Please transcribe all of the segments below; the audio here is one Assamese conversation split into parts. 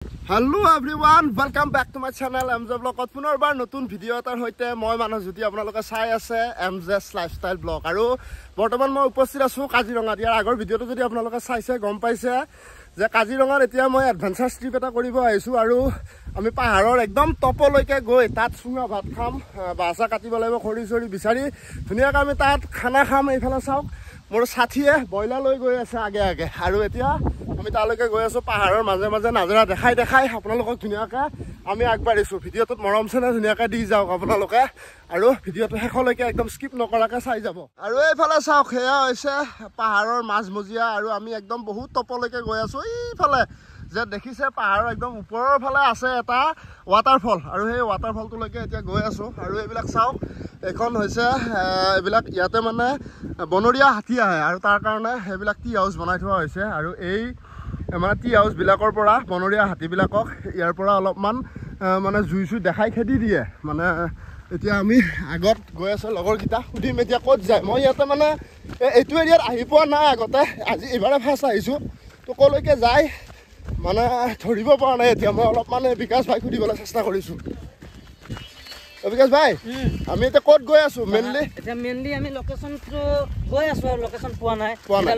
Hello everyone, welcome back to my channel MJ Vlog. পুনৰবাৰ নতুন ভিডিও এটাৰ হৈতে মই মানসজ্যোতি আপোনালোকে চাই আছে MJ's লাইফষ্টাইল ব্লগ আৰু বৰ্তমান মই উপস্থিত আছো কাজিৰঙাত। ইয়াৰ আগৰ ভিডিওটো যদি আপোনালোকে চাইছে গম পাইছে যে কাজিৰঙাত এতিয়া মই এডভেঞ্চাৰ ট্ৰিপ এটা কৰিব আহিছো আৰু আমি পাহাৰৰ একদম টপলৈকে গৈ তাত চুঙা ভাত খাম, বাছা কাটিব লাগিব, খৰি চৰি বিচাৰি ধুনীয়াকৈ আমি তাত খানা খাম। এইফালে চাওক মোৰ সাথীয়ে বইলাৰ লৈ গৈ আছে আগে আগে আৰু এতিয়া আমি তালৈকে গৈ আছো পাহাৰৰ মাজে মাজে নাজৰা দেখাই আপোনালোকক ধুনীয়াকৈ আমি আগবাঢ়িছো। ভিডিঅ'টোত মৰম চেনে ধুনীয়াকৈ দি যাওক আপোনালোকে আৰু ভিডিঅ'টো শেষলৈকে একদম স্কিপ নকৰাকৈ চাই যাব। আৰু এইফালে চাওক সেয়া হৈছে পাহাৰৰ মাজমজিয়া আৰু আমি একদম বহুত টপলৈকে গৈ আছো। এইফালে যে দেখিছে পাহাৰৰ একদম ওপৰৰ ফালে আছে এটা ৱাটাৰফল আৰু সেই ৱাটাৰফলটোলৈকে এতিয়া গৈ আছো। আৰু এইবিলাক চাওক এখন হৈছে এইবিলাক ইয়াতে মানে বনৰীয়া হাতী আহে আৰু তাৰ কাৰণে সেইবিলাক টি হাউচ বনাই থোৱা হৈছে আৰু এই মানে টি হাউচবিলাকৰ পৰা বনৰীয়া হাতীবিলাকক ইয়াৰ পৰা অলপমান মানে জুই চুই দেখাই খেদি দিয়ে। মানে এতিয়া আমি আগত গৈ আছো, লগৰকেইটা সুধিম এতিয়া ক'ত যায়। মই ইয়াতে মানে এইটো এৰিয়াত আহি পোৱা নাই আগতে, আজি এইবাৰে ফাৰ্ষ্ট আহিছোঁ। তো ক'লৈকে যায় মানে ধৰিব পৰা নাই। এতিয়া মই অলপমান বিকাশ ভাই সুধিবলৈ চেষ্টা কৰিছোঁ। বিকাশ ভাই, আমি এতিয়া ক'ত গৈ আছো? মেইনলি আমি লোকেশনটো গৈ আছো আৰু লোকেশন পোৱা নাই।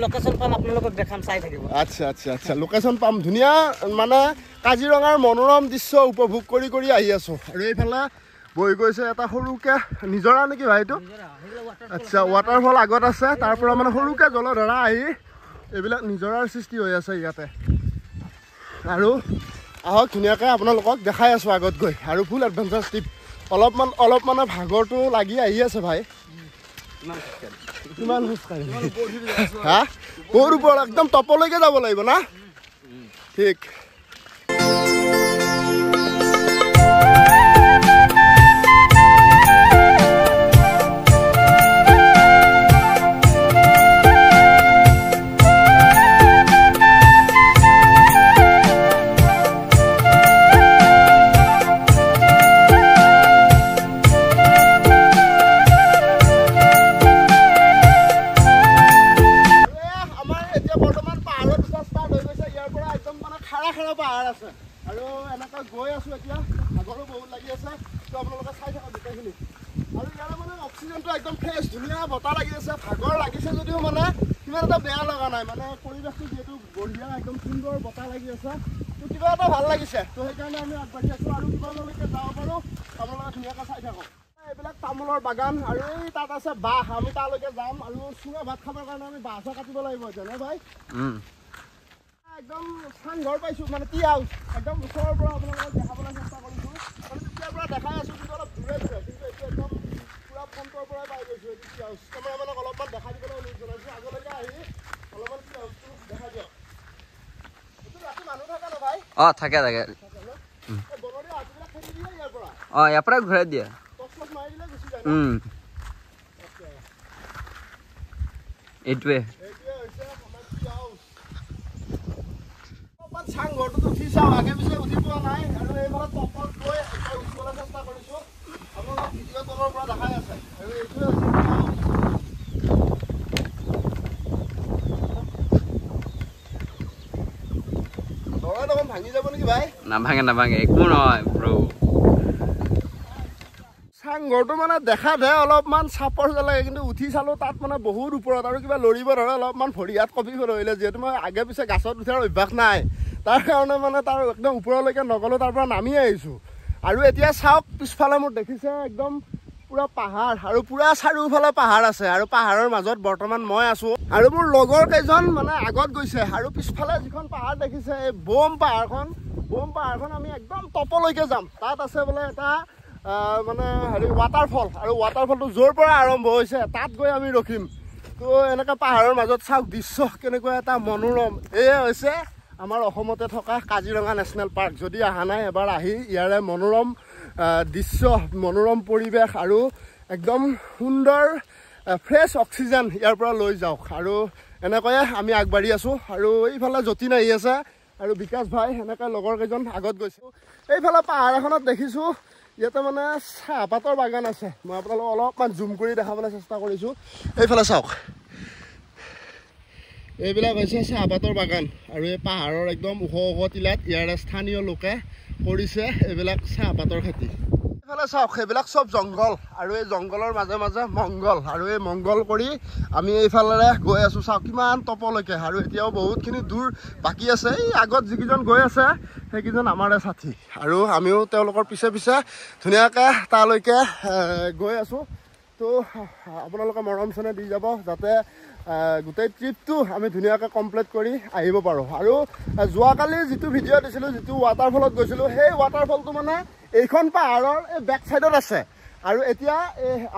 লোকেশন পাম আপোনালোকক দেখাম, চাই থাকিব। আচ্ছা লোকেশন পাম। ধুনীয়া মানে কাজিৰঙাৰ মনোৰম দৃশ্য উপভোগ কৰি আহি আছো। আৰু এইফালে বৈ গৈছে এটা সৰুকে নিজৰা নেকি ভাই এইটো? আচ্ছা, ৱাটাৰফল আগত আছে, তাৰ পৰা মানে সৰুকে জলধাৰা আহি এইবিলাক নিজৰাৰ সৃষ্টি হৈ আছে ইয়াতে। আৰু আহক ধুনীয়াকৈ আপোনালোকক দেখাই আছো আগত গৈ আৰু ফুল এডভেঞ্চাৰ ট্ৰিপ। অলপ মানে ভাগৰটো লাগি আহি আছে ভাই। কিমান খোজকাঢ়ি হা? বহুত ওপৰত একদম টপলৈকে যাব লাগিব না? ঠিক। পাহাৰ আছে আৰু এনেকৈ গৈ আছো এতিয়া, ভাগৰো বহুত লাগি আছে। তো আপোনালোকে চাই থাকক গোটেইখিনি। আৰু ইয়াৰ মানে অক্সিজেনটো একদম ফ্ৰেছ, ধুনীয়া বতাহ লাগি আছে। ভাগৰ লাগিছে যদিও মানে কিমান এটা বেয়া লগা নাই, মানে পৰিৱেশটো যিহেতু বঢ়িয়া, একদম সুন্দৰ বতাহ লাগি আছে। তো কিবা এটা ভাল লাগিছে। তো সেইকাৰণে আমি আগবাঢ়ি আছো আৰু কিমানলৈকে যাব পাৰোঁ আপোনালোকে ধুনীয়াকৈ চাই থাকক। এইবিলাক তামোলৰ বাগান আৰু এই তাত আছে বাঁহ, আমি তালৈকে যাম আৰু চুঙা ভাত খাবৰ কাৰণে আমি বাঁহ কাটিব লাগিব এতিয়া নে ভাই? একদম চাংঘৰ পাইছোঁ, মানে টি হাউচ একদম ওচৰৰ পৰা আপোনালোকক দেখাবলৈ চেষ্টা কৰিছোঁ। মানে তেতিয়াৰ পৰা দেখাই আছোঁ কিন্তু অলপ দূৰে কিন্তু এইটো একদম পূৰা ফ্ৰণ্টৰ পৰাই পাই গৈছোঁ এইটো টি হাউচ। কেমেৰামেনক অলপমান দেখাই দিবলৈ অনুৰোধ জনাইছোঁ। আগলৈকে আহি অলপমান টি হাউচটো দেখাই দিয়ক। এইটো ৰাতি মানুহ থাকে ন ভাই? থাকে বনৰীয়া হাতীবিলাক খেদি দিয়ে ইয়াৰ পৰা? ইয়াৰ পৰা ঘূৰাই দিয়ে, টচ মাৰি দিলে গুচি যায়। এইটোৱে হৈছে আমাৰ টি হাউচ। চাংঘৰটোত উঠি চাওঁ, আগে পিছে উঠি পোৱা নাই আৰু এইফালে টপত গৈ উঠিবলৈ চেষ্টা কৰিছোঁ। আপোনালোকক ভিডিঅ' তলৰ পৰা দেখাই আছে আৰু এইটোৱে দৰাই দেখোন ভাঙি যাব নেকি ভাই? নাভাঙে একো নহয় ব্ৰ। চাংঘৰটো মানে দেখাতহে অলপমান চাপৰ যেন লাগে, কিন্তু উঠি চালোঁ তাত মানে বহুত ওপৰত আৰু কিবা লৰিব ধৰে, অলপমান ভৰি হাত কঁপিব ধৰিলে। যিহেতু মই আগে পিছে গাছত উঠাৰ অভ্যাস নাই, তাৰ কাৰণে মানে তাৰ একদম ওপৰলৈকে নগ'লোঁ, তাৰ পৰা নামি আহিছোঁ। আৰু এতিয়া চাওক পিছফালে মোৰ দেখিছে একদম পূৰা পাহাৰ আৰু পূৰা চাৰিওফালে পাহাৰ আছে আৰু পাহাৰৰ মাজত বৰ্তমান মই আছোঁ আৰু মোৰ লগৰ কেইজন মানে আগত গৈছে। আৰু পিছফালে যিখন পাহাৰ দেখিছে এই বোম পাহাৰখন আমি একদম টপলৈকে যাম। তাত আছে বোলে এটা মানে ৱাটাৰফল আৰু ৱাটাৰফলটো য'ৰ পৰা আৰম্ভ হৈছে তাত গৈ আমি ৰখিম। তো এনেকৈ পাহাৰৰ মাজত চাওক দৃশ্য কেনেকুৱা এটা মনোৰম। এয়ে হৈছে আমাৰ অসমতে থকা কাজিৰঙা নেশ্যনেল পাৰ্ক। যদি অহা নাই এবাৰ আহি ইয়াৰে মনোৰম দৃশ্য, মনোৰম পৰিৱেশ আৰু একদম সুন্দৰ ফ্ৰেছ অক্সিজেন ইয়াৰ পৰা লৈ যাওক। আৰু এনেকৈয়ে আমি আগবাঢ়ি আছোঁ আৰু এইফালে যতীন আহি আছে আৰু বিকাশ ভাই এনেকৈ লগৰ কেইজন আগত গৈছোঁ। এইফালে পাহাৰ এখনত দেখিছোঁ ইয়াতে মানে চাহপাতৰ বাগান আছে। মই আপোনালোকক অলপমান জুম কৰি দেখাবলৈ চেষ্টা কৰিছোঁ। এইফালে চাওক, এইবিলাক হৈছে চাহপাতৰ বাগান আৰু এই পাহাৰৰ একদম ওখ ওখ টিলাত ইয়াৰে স্থানীয় লোকে কৰিছে এইবিলাক চাহপাতৰ খেতি এইফালে চাওক সেইবিলাক চব জংঘল আৰু এই জংঘলৰ মাজে মাজে মংগল আৰু এই মংগল কৰি আমি এইফালে গৈ আছোঁ চাওক কিমান তপলৈকে আৰু এতিয়াও বহুতখিনি দূৰ বাকী আছে এই আগত যিকেইজন গৈ আছে সেইকেইজন আমাৰে সাথী আৰু আমিও তেওঁলোকৰ পিছে পিছে ধুনীয়াকৈ তালৈকে গৈ আছোঁ তো আপোনালোকে মৰম চেনেহ দি যাব যাতে গোটেই ট্ৰিপটো আমি ধুনীয়াকৈ কমপ্লিট কৰি আহিব পাৰোঁ আৰু যোৱাকালি যিটো ভিডিঅ' দিছিলোঁ যিটো ৱাটাৰফলত গৈছিলোঁ সেই ৱাটাৰফলটো মানে এইখন পাহাৰৰ এই বেক চাইডত আছে আৰু এতিয়া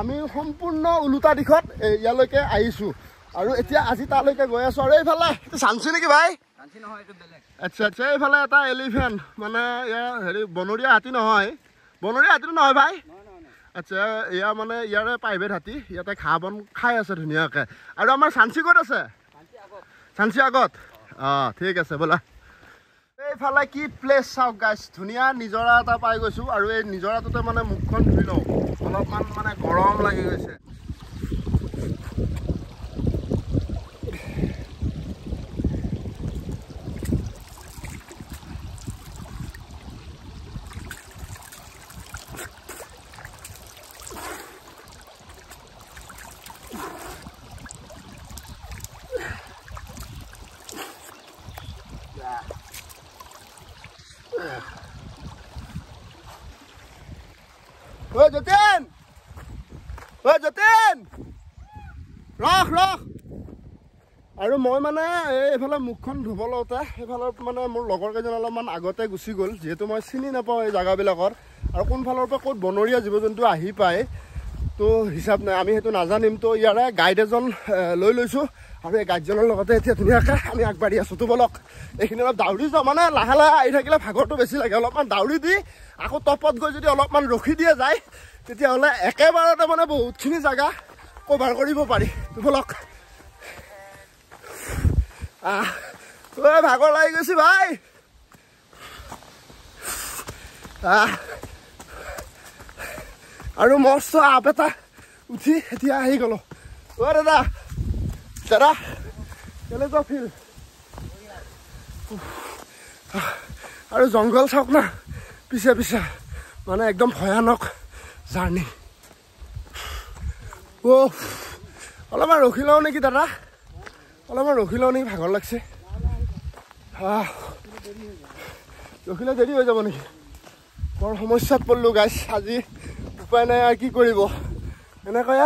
আমি সম্পূৰ্ণ ওলোটা দিশত ইয়ালৈকে আহিছোঁ আৰু এতিয়া আজি তালৈকে গৈ আছোঁ আৰু এইফালে চাঞ্চি নেকি ভাই আচ্ছা আচ্ছা এইফালে এটা এলিফেণ্ট মানে ইয়াৰ হেৰি বনৰীয়া হাতী নহয় বনৰীয়া হাতীটো নহয় ভাই আচ্ছা এয়া মানে ইয়াৰে প্ৰাইভেট হাতী ইয়াতে ঘাঁহ বন খাই আছে ধুনীয়াকৈ আৰু আমাৰ চাঞ্চি ক'ত আছে চাঞ্চি আগত অঁ ঠিক আছে বোলা এইফালে কি প্লেচ চাওক গাইছ ধুনীয়া নিজৰা এটা পাই গৈছোঁ আৰু এই নিজৰাটোতে মানে মুখখন ধুই লওঁ অলপমান মানে গৰম লাগি গৈছে ঐ যতীন ৰখ আৰু মই মানে এইফালে মুখখন ধুব লওঁতে সেইফালৰ মানে মোৰ লগৰ কেইজন অলপমান আগতে গুচি গ'ল যিহেতু মই চিনি নাপাওঁ এই জেগাবিলাকৰ আৰু কোনফালৰ পৰা ক'ত বনৰীয়া জীৱ জন্তু আহি পায় তো হিচাপ নাই আমি সেইটো নাজানিম তো ইয়াৰে গাইড এজন লৈ লৈছোঁ আৰু এই গাইডজনৰ লগতে এতিয়া ধুনীয়াকৈ আমি আগবাঢ়ি আছোঁ তো বলক এইখিনি অলপ দাউৰি যাওঁ মানে লাহে লাহে আহি থাকিলে ভাগৰটো বেছি লাগে অলপমান দাউৰি দি আকৌ টপত গৈ যদি অলপমান ৰখি দিয়া যায় তেতিয়াহ'লে একেবাৰতে মানে বহুতখিনি জেগা কভাৰ কৰিব পাৰি তো বলক ভাগৰ লাগি গৈছে ভাই আৰু মস্ত আপ এটা উঠি এতিয়া আহি গ'লো দাদা কেনেকুৱা ফিল আৰু জংঘল চাওক না পিছে পিছে মানে একদম ভয়ানক জাৰ্ণি অলপমান ৰখি লওঁ নেকি দাদা অলপমান ৰখি লওঁ নেকি ভাগৰ লাগছে ৰখিলে দেৰি হৈ যাব নেকি বৰ সমস্যাত পৰিলোঁ গাইছ আজি উপায় নাই আৰু কি কৰিব এনেকৈ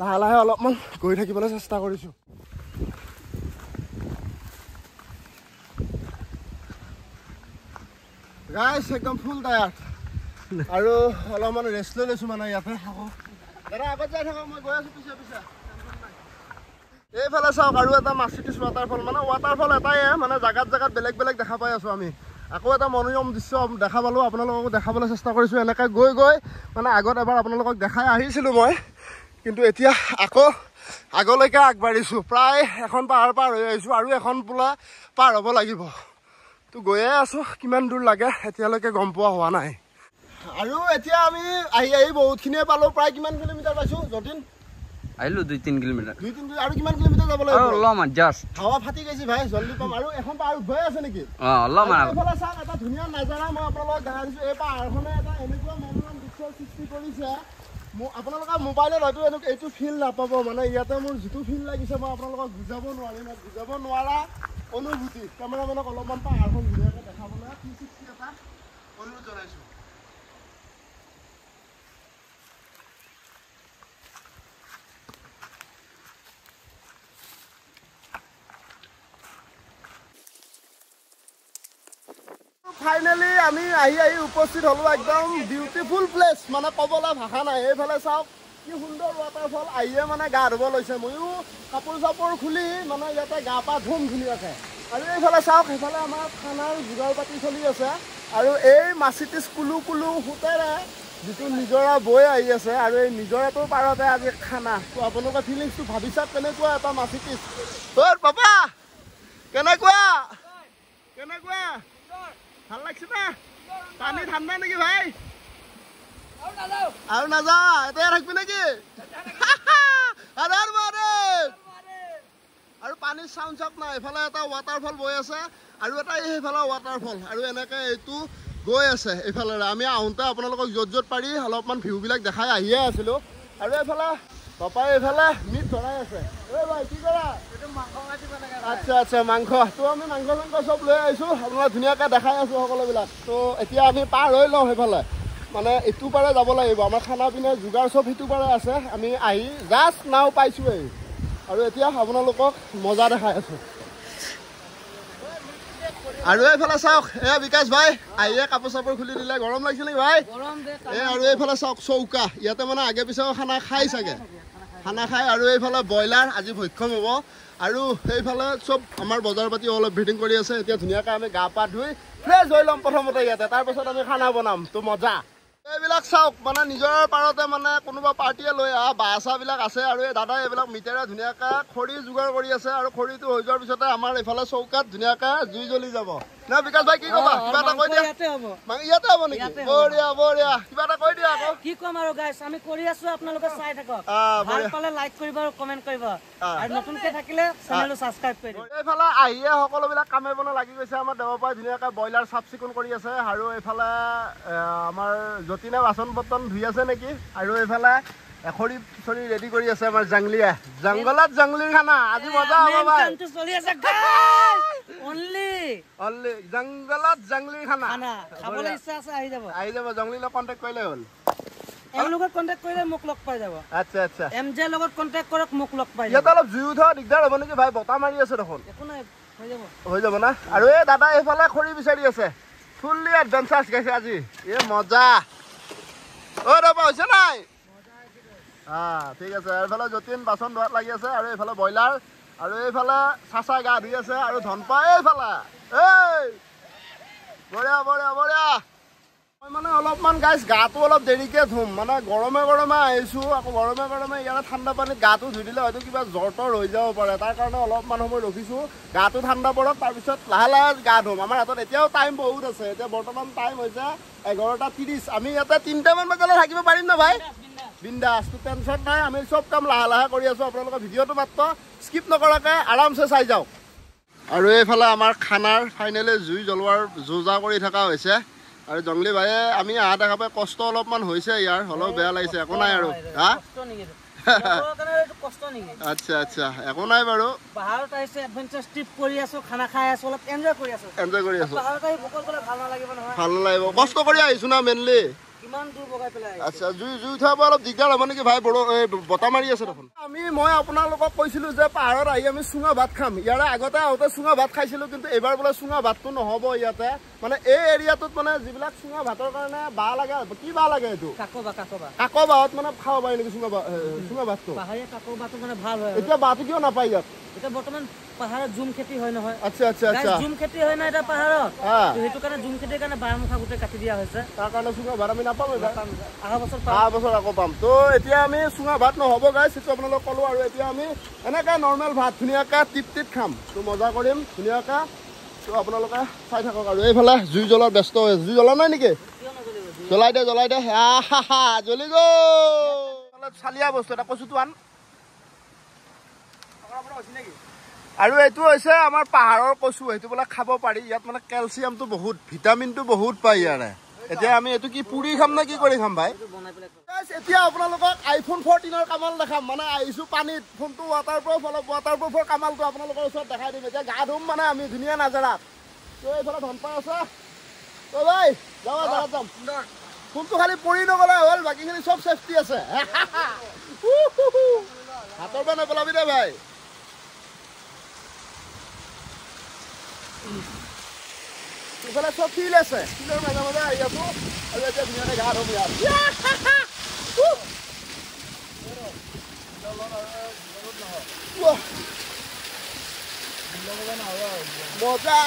লাহে লাহে অলপমান গৈ থাকিবলৈ চেষ্টা কৰিছোঁ গাইছ একদম ফুল টায়াৰ্ড আৰু অলপমান ৰেষ্ট লৈ লৈছোঁ মানে ইয়াতে দাদা আগত যাই থাকক মই গৈ আছোঁ পিছে পিছে এইফালে চাওক আৰু এটা মাৰ্চিডিজ ৱাটাৰফল মানে ৱাটাৰফল এটাই মানে জেগাত জেগাত বেলেগ বেলেগ দেখা পাই আছোঁ আমি আকৌ এটা মনোৰম দৃশ্য দেখা পালোঁ আপোনালোককো দেখাবলৈ চেষ্টা কৰিছোঁ এনেকৈ গৈ গৈ মানে আগত এবাৰ আপোনালোকক দেখাই আহিছিলোঁ মই কিন্তু এতিয়া আকৌ আগলৈকে আগবাঢ়িছোঁ প্ৰায় এখন পাহাৰ পাৰ হৈ আহিছোঁ আৰু এখন বোলা পাৰ হ'ব লাগিব তো গৈয়ে আছোঁ কিমান দূৰ লাগে এতিয়ালৈকে গম পোৱা হোৱা নাই আৰু এতিয়া আমি আহি বহুতখিনিয়ে পালোঁ প্ৰায় কিমান কিলোমিটাৰ পাইছোঁ যতীন আহিলোঁ 2-3 কিলোমিটাৰ আৰু কিমান কিলোমিটাৰ যাব লাগিব অলপমান জাষ্ট হাৱা ফাটি গৈছে ভাই জল্দি পাম আৰু এখন পাহাৰ উঠি আছে নেকি অলপমান এইফালে চাওক এটা ধুনীয়া নাজাৰা মই আপোনালোকক দেখাই দিছোঁ এই পাহাৰখনে এটা এনেকুৱা মনোৰম দৃশ্যৰ সৃষ্টি কৰিছে আপোনালোকে মোবাইলত হয়তো এইটো ফিল নাপাব মানে ইয়াতে মোৰ যিটো ফিল লাগিছে মই আপোনালোকক বুজাব নোৱাৰিম বুজাব নোৱাৰা অনুভূতি কেমেৰামেনক অলপমান পাহাৰখন ধুনীয়াকৈ দেখাবলৈ 360 এটা অনুৰোধ জনাইছোঁ ফাইনেলি আমি আহি উপস্থিত হ'লোঁ একদম বিউটিফুল প্লেচ মানে ক'বলৈ ভাষা নাই এইফালে চাওক কি সুন্দৰ ৱাটাৰফল আহিয়ে মানে গা ধুব লৈছে ময়ো কাপোৰ চাপোৰ খুলি মানে ইয়াতে গা পা ধুম ধুনীয়াকৈ আৰু এইফালে চাওক সেইফালে আমাৰ খানাৰ যোগাৰ পাতি চলি আছে আৰু এই মাৰ্চিডিজ কুলু কুলু সোঁতেৰে যিটো নিজৰা বৈ আহি আছে আৰু এই নিজৰাটোৰ পাৰতে আজি খানা তো আপোনালোকে ফিলিংছটো ভাবি চাওক কেনেকুৱা এটা মাৰ্চিডিজ পাপা কেনেকুৱা ভাল লাগছে না পানী ঠাণ্ডা নেকি ভাই আৰু নাযা এতিয়া থাকবি নেকি আৰু পানীৰ চাউণ্ড চাপ নাই এফালে এটা ৱাটাৰফল বৈ আছে আৰু এটা এইফালে ৱাটাৰফল আৰু এনেকৈ এইটো গৈ আছে এইফালে আমি আহোঁতে আপোনালোকক য'ত য'ত পাৰি অলপমান ভিউবিলাক দেখাই আহিয়ে আছিলোঁ আৰু এইফালে পাপাই এইফালে মিট ধৰাই আছে এই ভাই কি কৰা আচ্ছা আচ্ছা মাংস তো আমি মাংস চাংস চব লৈ আহিছোঁ আপোনালোক ধুনীয়াকৈ দেখাই আছোঁ সকলোবিলাক তো এতিয়া আমি পাৰ হৈ লওঁ সেইফালে মানে ইটো পাৰে যাব লাগিব আমাৰ খানা পিনা যোগাৰ চব সিটো পাৰে আছে আমি আহি জাষ্ট নাও পাইছোঁৱেই আৰু এতিয়া আপোনালোকক মজা দেখাই আছোঁ আৰু এইফালে চাওক এয়া বিকাশ ভাই আহিয়ে কাপোৰ চাপোৰ খুলি দিলে গৰম লাগিছে নেকি ভাই আৰু এইফালে চাওক চৌকা ইয়াতে মানে আগে পিছেও খানা খাই চাগে খানা খাই আৰু এইফালে ব্ৰইলাৰ আজি ভক্ষম হ'ব আৰু সেইফালে চব আমাৰ বজাৰ পাতি অলপ ভিডিং কৰি আছে এতিয়া ধুনীয়াকৈ আমি গা পা ধুই ফ্ৰেছ হৈ ল'ম প্ৰথমতে ইয়াতে তাৰপাছত আমি খানা বনাম তো মজা এইবিলাক চাওক মানে নিজৰ পাৰতে মানে কোনোবা পাৰ্টীয়ে লৈ অহা বাঁহ চাহবিলাক আছে আৰু এই দাদাই এইবিলাক মিটেৰে ধুনীয়াকৈ খৰি যোগাৰ কৰি আছে আৰু খৰিটো হৈ যোৱাৰ পিছতে আমাৰ এইফালে চৌকাত ধুনীয়াকৈ জুই জ্বলি যাব না বিকাশ ভাই কি ক'বা কিবা এটা কৈ দিয়া ইয়াতে হ'ব নেকি বঢ়িয়া বঢ়িয়া কিবা এটা কৈ দিয়া আকৌ কি ক'ম আৰু গাইছ আমি কৰি আছো আপোনালোকে চাই থাকক ভাল পালে লাইক কৰিব আৰু কমেণ্ট কৰিব আৰু নতুনকৈ থাকিলে চেনেলটো ছাবস্ক্ৰাইব কৰি দিব এইফালে আহিয়ে সকলোবিলাক কামে বনে লাগি গৈছে আমাৰ দেৱপাই ধুনীয়াকৈ ব্ৰইলাৰ চাফ চিকুণ কৰি আছে আৰু এইফালে আমাৰ যতীনে বাচন বৰ্তন ধুই আছে নেকি আৰু এইফালে খৰি চৰি ৰেডি কৰি আছে আমাৰ জাংলিয়ে জংগলত জাংলিৰ খানা আজি মজা হ'ব ভাই চলি আছে গাইছ অনলি জংগলত জাংলিৰ খানা খাবলৈ ইচ্ছা আছে আহি যাব জংলিৰ লগত কণ্টেক্ট কৰিলে হ'ল এম লগত কণ্টেক্ট কৰিলে মোক লগ পাই যাব আচ্ছা আচ্ছা এম জে লগত কণ্টেক্ট কৰক মোক লগ পাই যাব ইয়াতে অলপ জুই উঠা দিগদাৰ হ'ব নেকি ভাই বতাহ মাৰি আছে দেখোন একো নাই হৈ যাব না আৰু এই দাদা এইফালে খৰি বিচাৰি আছে ফুল্লি এডভেঞ্চাৰ্ছ গাইছে আজি এই মজা অ' ৰ'বা হৈছে নাই ঠিক আছে এইফালে যতীন বাচন ধোৱাত লাগি আছে আৰু এইফালে ব্ৰইলাৰ আৰু এইফালে চাচা গা ধুই আছে আৰু ধনপা এইফালে এই বঢ়িয়া বঢ়িয়া বঢ়িয়া মই মানে অলপমান গাইছ গাটো অলপ দেৰিকৈ ধুম মানে গৰমে গৰমে আহিছোঁ আকৌ গৰমে গৰমে ইয়াতে ঠাণ্ডা পানীত গাটো ধুই দিলে হয়তো কিবা জ্বৰ তৰ হৈ যাব পাৰে তাৰ কাৰণে অলপমান সময় ৰখিছোঁ গাটো ঠাণ্ডা পৰক তাৰপিছত লাহে লাহে গা ধুম আমাৰ হাতত এতিয়াও টাইম বহুত আছে এতিয়া বৰ্তমান টাইম হৈছে 11:30 আমি ইয়াতে 3টামান বজালৈ থাকিব পাৰিম না ভাই বিন্দাছ টেনশ্যন নাই আমি চব কাম লাহে লাহে কৰি আছোঁ আপোনালোকৰ ভিডিঅ'টো মাত্ৰ স্কিপ নকৰাকৈ আৰামছে চাই যাওক আৰু এইফালে আমাৰ খানাৰ ফাইনেলি জুই জ্বলোৱাৰ যোজা কৰি থকা হৈছে আৰু জংলি ভাইয়ে আমি অহা দেখা পাই কষ্ট অলপমান হৈছে ইয়াৰ হ'লেও বেয়া লাগিছে একো নাই আৰু হা আচ্ছা আচ্ছা একো নাই বাৰু পাহাৰত আহিছে এডভেঞ্চাৰ ট্ৰিপ কৰি আছোঁ খানা খাই আছোঁ অলপ এনজয় কৰি আছোঁ পাহাৰত আহি ভোকত গ'লে ভাল নালাগিব নহয় ভাল নালাগিব কষ্ট কৰি আহিছোঁ না মেইনলি কিমান দূৰ বগাই পেলাই আচ্ছা জুই উঠাব অলপ দিগদাৰ হ'ব নেকি ভাই বতাহ মাৰি আছে দেখোন মই আপোনালোকক কৈছিলোঁ যে পাহাৰত আহি আমি চুঙা ভাত খাম ইয়াৰে আগতে আহোঁতে চুঙা ভাত খাইছিলোঁ কিন্তু এইবাৰ বোলে চুঙা ভাতটো নহ'ব ইয়াতে মানে এই এৰিয়াটোত মানে যিবিলাক চুঙা ভাতৰ কাৰণে বাঁহ লাগে কি বাঁহ লাগে এইটো কাকো বাঁহত মানে খাব পাৰি নেকি চুঙা ভাতটো পাহাৰীয়া কাকো বাঁহটো মানে ভাল হয় এতিয়া বাঁহটো কিয় নাপায় ইয়াত এতিয়া বৰ্তমান পাহাৰত জুম খেতি হয় নহয় আচ্ছা আচ্ছা আচ্ছা জুম খেতি হয় না এটা পাহাৰত সেইটো কাৰণে জুম খেতিৰ কাৰণে বাঁহ মুখা গোটেই কাটি দিয়া হৈছে তাৰ কাৰণে চুঙা ভাত আমি নাপাম অহা বছৰ আকৌ পাম তো এতিয়া আমি চুঙা ভাত নহ'ব গাইছ সেইটো আপোনালোক ক'লোঁ আৰু এতিয়া আমি এনেকৈ নৰ্মেল ভাত ধুনীয়াকৈ টিপ খাম তো মজা কৰিম ধুনীয়াকৈ তো আপোনালোকে চাই থাকক আৰু এইফালে জুই জ্বলাৰ ব্যস্ত হৈ আছে জুই জ্বলা নাই নেকি জ্বলাই দে জ্বলি গ'ল চালিয়া বস্তু এটা কচুটো আন আৰু এইটো হৈছে আমাৰ পাহাৰৰ কচু সেইটো বোলে খাব পাৰি ইয়াত মানে কেলচিয়ামটো বহুত ভিটামিনটো বহুত পায় ইয়াৰে এতিয়া আমি এইটো কি পুৰি খাম নে কি কৰি খাম ভাই এতিয়া আপোনালোকক iPhone 14ৰ কামাল দেখাম মানে আহিছোঁ পানীত ফোনটো ৱাটাৰপ্ৰুফৰ কামালটো আপোনালোকৰ ওচৰত দেখাই দিম এতিয়া গা ধুম মানে আমি ধুনীয়া নাজাৰাত তো এইফালে ধনপাই আছে তো ভাই যাম ফোনটো খালি পৰি নগ'লে হ'ল বাকীখিনি চব চেফটি আছে হাতৰ পৰা নেপেলাবি দে ভাই ইফালে চব ফিল আছে ফিলৰ মাজে মাজে আহি আছোঁ আৰু এতিয়া ধুনীয়াকৈ গা ধুম ইয়াত মজা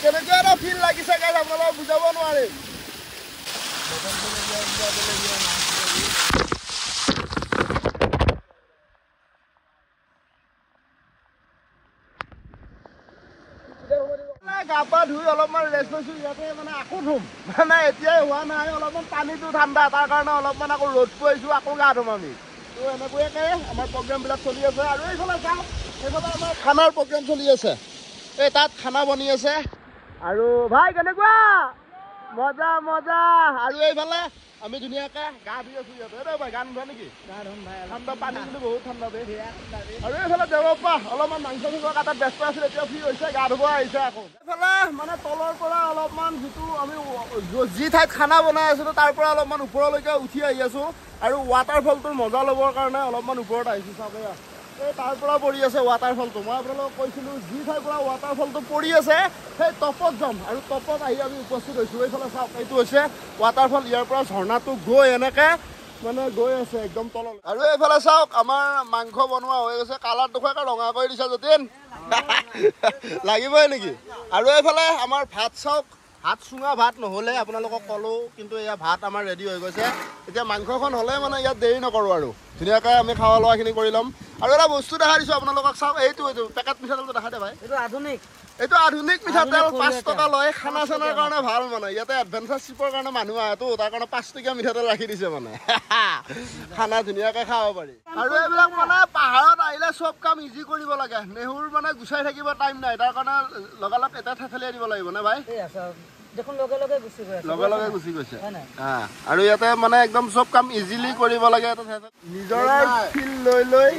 কেনেকুৱা এটা ফিল লাগিছে গাইজ আপোনালোকক বুজাব নোৱাৰিম গা পা ধুই অলপমান ৰেষ্ট লৈছোঁ ইয়াতে মানে আকৌ ধুম মানে এতিয়াই হোৱা নাই অলপমান পানীটো ঠাণ্ডা তাৰ কাৰণে অলপমান আকৌ ৰ'দটো আহিছোঁ আকৌ গা ধুম আমি তো এনেকুৱাকৈ আমাৰ প্ৰগ্ৰেমবিলাক চলি আছে আৰু এইফালে যাওঁ সেইফালে আমাৰ খানাৰ প্ৰগ্ৰাম চলি আছে এই তাত খানা বনি আছে আৰু ভাই কেনেকুৱা মজা মজা আৰু এইফালে আমি ধুনীয়াকে গা ধুই আছো ইয়াতে ভাই গান ধোৱা নেকি ঠাণ্ডা পানী কিন্তু বহুত ঠাণ্ডা আৰু এইফালে দেৱপ্পা অলপমান মাংস কাটাত ব্যস্ত আছিল এতিয়া ফ্ৰী হৈছে গা ধুব আহিছে আকৌ এইফালে মানে তলৰ পৰা অলপমান যিটো আমি যি ঠাইত খানা বনাই আছিলো তাৰ পৰা অলপমান ওপৰলৈকে উঠি আহি আছো আৰু ৱাটাৰফলটোৰ মজা ল'বৰ কাৰণে অলপমান ওপৰত আহিছো চাবে এই তাৰ পৰা পৰি আছে ৱাটাৰফলটো মই আপোনালোকক কৈছিলোঁ যি ঠাইৰ পৰা ৱাটাৰফলটো পৰি আছে সেই টপত যাম আৰু টপত আহি আমি উপস্থিত হৈছোঁ এইফালে চাওক এইটো হৈছে ৱাটাৰফল ইয়াৰ পৰা ঝৰ্ণাটো গৈ এনেকৈ মানে গৈ আছে একদম তললৈ আৰু এইফালে চাওক আমাৰ মাংস বনোৱা হৈ গৈছে কালাৰ দেখুৱাকৈ ৰঙা কৰি দিছে যতীন লাগিবই নেকি আৰু এইফালে আমাৰ ভাত চাওক ভাত চুঙা ভাত নহ'লে আপোনালোকক ক'লোঁ কিন্তু এয়া ভাত আমাৰ ৰেডি হৈ গৈছে এতিয়া মাংসখন হ'লে মানে ইয়াত দেৰি নকৰোঁ আৰু ধুনীয়াকৈ আমি খোৱা লোৱাখিনি কৰি ল'ম আৰু এটা বস্তু দেখা দিছোঁ আপোনালোকক চাওক এইটো পেকেট মিঠাতেলটো দেখা দে ভাই এইটো আধুনিক মিঠাতেল 5 টকা লয় খানা চানাৰ কাৰণে ভাল মানে ইয়াতে এডভেঞ্চাৰ ট্ৰিপৰ কাৰণে মানুহ আহেতো তাৰ কাৰণে 5 টকীয়া মিঠাতেল ৰাখি দিছে মানে খানা ধুনীয়াকৈ খাব পাৰি আৰু এইবিলাক মানে পাহাৰত আহিলে চব কাম ইজি কৰিব লাগে নেহুৰ মানে গুচাই থাকিব টাইম নাই তাৰ কাৰণে লগালগ এটা থেথেলিয়াই দিব লাগিব নে ভাই লগে লগে গুচি গৈছে আৰু ইয়াতে মানে একদম চব কাম ইজিলি কৰিব লাগে নিজৰ ফিল লৈ লৈ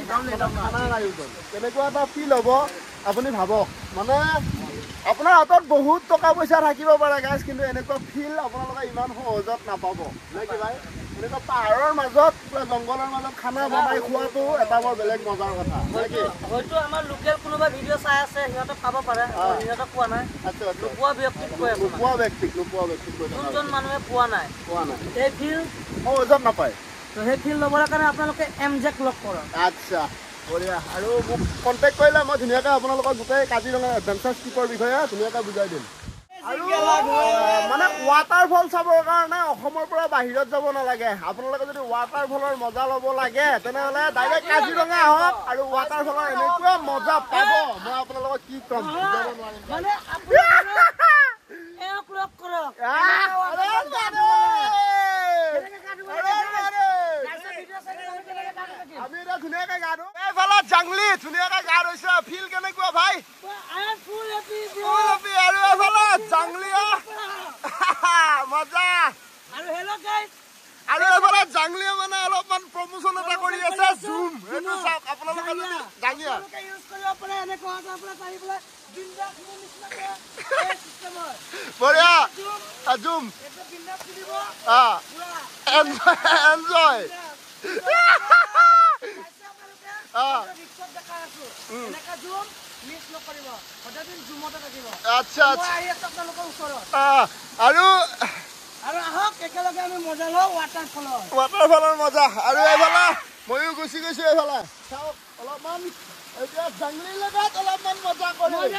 খানাৰ আয়োজন কেনেকুৱা এটা ফিল হ'ব আপুনি ভাবক মানে আপোনাৰ হাতত বহুত টকা পইচা থাকিব পাৰে গাইজ কিন্তু এনেকুৱা ফিল আপোনালোকে ইমান সহজত নাপাব নে কি ভাই এনেকুৱা পাহাৰৰ মাজত জংঘলৰ মাজত খানা বনাই খোৱাটো এটা বৰ বেলেগ মজাৰ কথা হয়তো আমাৰ লোকেল কোনোবা ভিডিঅ' চাই আছে সিহঁতে খাব পাৰে সিহঁতে পোৱা নাই নোপোৱা ব্যক্তিক কৈ আছে নোপোৱা ব্যক্তিক যোনজন মানুহে পোৱা নাই সেই ফিল সহজত নাপায় তো সেই ফিল ল'বৰ কাৰণে আপোনালোকে এমজেক লগ কৰক আচ্ছা বঢ়িয়া আৰু মোক কণ্টেক্ট কৰিলে মই ধুনীয়াকৈ আপোনালোকক গোটেই কাজিৰঙা এডভেঞ্চাৰ ট্ৰিপৰ বিষয়ে ধুনীয়াকৈ বুজাই দিম আৰু মানে ৱাটাৰফল চাবৰ কাৰণে অসমৰ পৰা বাহিৰত যাব নালাগে আপোনালোকে যদি ৱাটাৰফলৰ মজা ল'ব লাগে তেনেহ'লে ডাইৰেক্ট কাজিৰঙা আহক আৰু ৱাটাৰফলৰ এনেকুৱা মজা পাব মই আপোনালোকক কি ক'ম আমি এতিয়া ধুনীয়াকৈ গা ধুম এইফালে জাংলি ধুনীয়াকৈ গা ধুইছে ফিল কেনেকুৱা ভাই আৰু এইফালে জাংলি মজা আৰু এইফালে জাংলিয়ে মানে অলপমান প্ৰমোচন এটা কৰি আছে জুম এইটো চাওক আপোনালোকে যদি জাঙিয়া বঢ়িয়া জুম এনজয় আচ্ছা আৰু ৱাটাৰফলৰ মজা আৰু এইফালে ময়ো গুচি গৈছো এইফালে চাওক অলপমান এতিয়া জাংলিৰ লগত অলপমান মজা কৰিম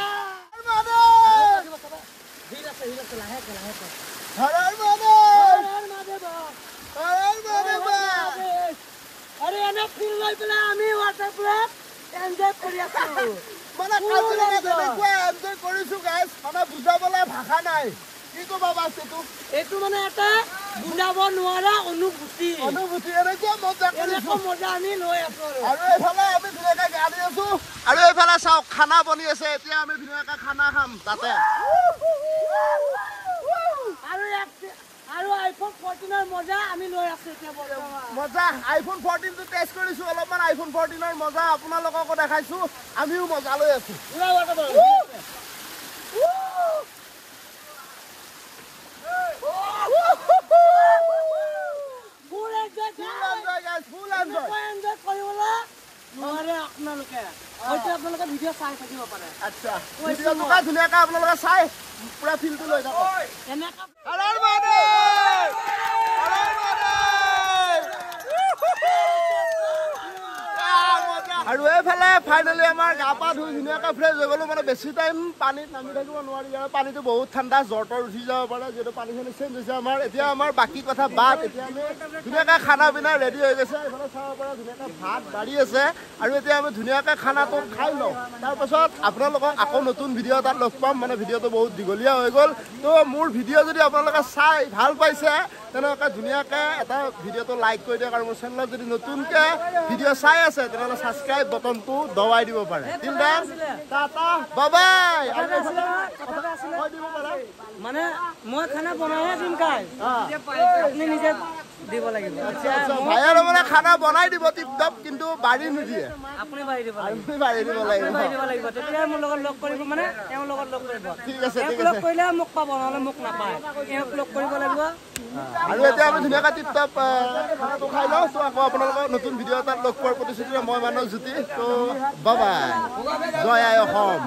বুজাবলৈ ভাষা নাই কি ক'বা বাছ এইটো মানে এটা বুজাব নোৱাৰা অনুভূতি এনেকুৱা মজা আমি লৈ আছো আৰু এইফালে আমি ধুনীয়াকৈ গা ধুই আছো আৰু এইফালে চাওক খানা বনি আছে এতিয়া আমি ধুনীয়াকৈ খানা খাম তাতে আৰু আইফোন 14ৰ মজা আমি লৈ আছো এতিয়া মজা আইফোন 14টো টেষ্ট কৰিছো অলপমান আইফোন 14ৰ মজা আপোনালোককো দেখাইছো আমিও মজা লৈ আছো আপোনালোকে ভিডিঅ' চাই থাকিব পাৰে আচ্ছা ধুনীয়াকৈ আপোনালোকে চাই পুৰা ফিলটো লৈ থাকক আৰু এইফালে ফাইনেলি আমাৰ গা পা ধুই ধুনীয়াকৈ ফ্ৰেছ হৈ গ'লো মানে বেছি টাইম পানীত নামি থাকিব নোৱাৰি আৰু পানীটো বহুত ঠাণ্ডা জ্বৰ তৰ উঠি যাব পাৰে যিহেতু পানীখিনি চেঞ্জ হৈছে আমাৰ এতিয়া আমাৰ বাকী কথা বাদ এতিয়া আমি ধুনীয়াকৈ খানা পিনা ৰেডি হৈ গৈছে এইফালে চাব পৰা ধুনীয়াকৈ ভাত বাঢ়ি আছে আৰু এতিয়া আমি ধুনীয়াকৈ খানাটো খাই লওঁ তাৰপাছত আপোনালোকক আকৌ নতুন ভিডিঅ' এটাত লগ পাম মানে ভিডিঅ'টো বহুত দীঘলীয়া হৈ গ'ল তো মোৰ ভিডিঅ' যদি আপোনালোকে চাই ভাল পাইছে তেনেকৈ ধুনীয়াকৈ এটা ভিডিঅ'টো লাইক কৰি দিয়ক আৰু মোৰ চেনেলত যদি নতুনকৈ ভিডিঅ' চাই আছে তেনেহ'লে ছাবস্ক্ৰাইব বটনটো দবাই দিব পাৰে টাটা বাই মানে মই খানা বনাইহে দিম কাই আপুনি নিজে দিব লাগিব ভাই আৰু মানে খানা বনাই দিব টিপ টপ কিন্তু বাঢ়ি নিদিয়ে আপুনি বাঢ়ি দিব লাগিব তেতিয়া মোৰ লগত লগ কৰিব মানে তেওঁৰ লগত লগ কৰিব ঠিক আছে লগ কৰিলে মোক পাব নহ'লে মোক নাপায় তেওঁক লগ কৰিব লাগিব আৰু এতিয়া আমি ধুনীয়াকৈ টিপ টপ খানাটো খাই লওঁ ত' আকৌ আপোনালোকক নতুন ভিডিঅ' এটাত লগ পোৱাৰ প্ৰতিশ্ৰুতিৰে মই মানৱ জ্যোতি ত' বাই বাই জয় আই অসম